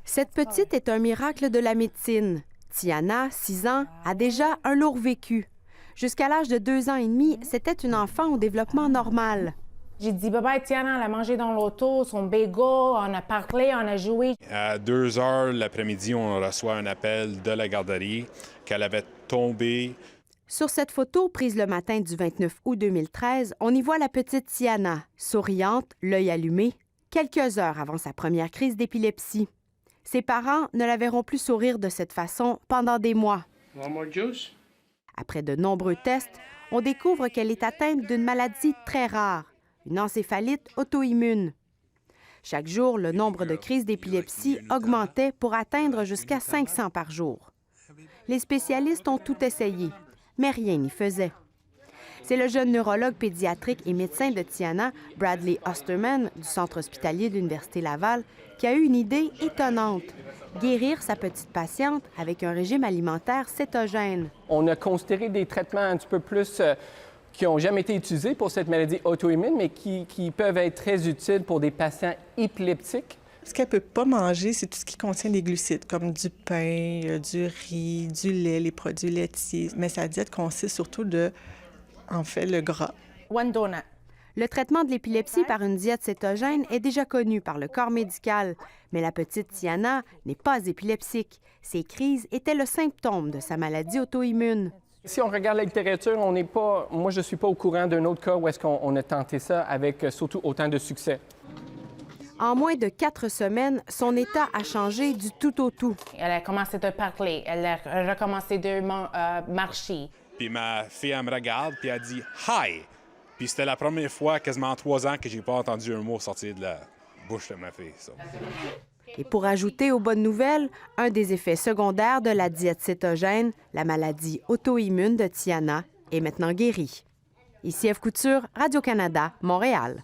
Cette petite est un miracle de la médecine. Tiana, 6 ans, a déjà un lourd vécu. Jusqu'à l'âge de 2 ans et demi, c'était une enfant au développement normal. J'ai dit bye-bye, Tiana, elle a mangé dans l'auto, son bagel, on a parlé, on a joué. À 2 heures l'après-midi, on reçoit un appel de la garderie qu'elle avait tombé. Sur cette photo prise le matin du 29 août 2013, on y voit la petite Tiana, souriante, l'œil allumé, quelques heures avant sa première crise d'épilepsie. Ses parents ne la verront plus sourire de cette façon pendant des mois. Après de nombreux tests, on découvre qu'elle est atteinte d'une maladie très rare, une encéphalite auto-immune. Chaque jour, le nombre de crises d'épilepsie augmentait pour atteindre jusqu'à 500 par jour. Les spécialistes ont tout essayé, mais rien n'y faisait. C'est le jeune neurologue pédiatrique et médecin de Tiana, Bradley Osterman, du Centre hospitalier de l'Université Laval, qui a eu une idée étonnante: guérir sa petite patiente avec un régime alimentaire cétogène. On a considéré des traitements un petit peu plus qui n'ont jamais été utilisés pour cette maladie auto-immune, mais qui peuvent être très utiles pour des patients épileptiques. Ce qu'elle ne peut pas manger, c'est tout ce qui contient des glucides, comme du pain, du riz, du lait, les produits laitiers. Mais sa diète consiste surtout de, en fait, le gras. One donut. Le traitement de l'épilepsie par une diète cétogène est déjà connu par le corps médical, mais la petite Tiana n'est pas épilepsique. Ces crises étaient le symptôme de sa maladie auto-immune. Si on regarde la littérature, moi, je ne suis pas au courant d'un autre cas où est-ce qu'on a tenté ça avec surtout autant de succès. En moins de 4 semaines, son état a changé du tout au tout. Elle a commencé de parler, elle a recommencé de marcher. Puis ma fille, elle me regarde, puis elle dit « Hi ». Puis c'était la première fois, quasiment en 3 ans, que j'ai pas entendu un mot sortir de la bouche de ma fille. Ça. Et pour ajouter aux bonnes nouvelles, un des effets secondaires de la diète cétogène, la maladie auto-immune de Tiana, est maintenant guérie. Ici Ève Couture, Radio-Canada, Montréal.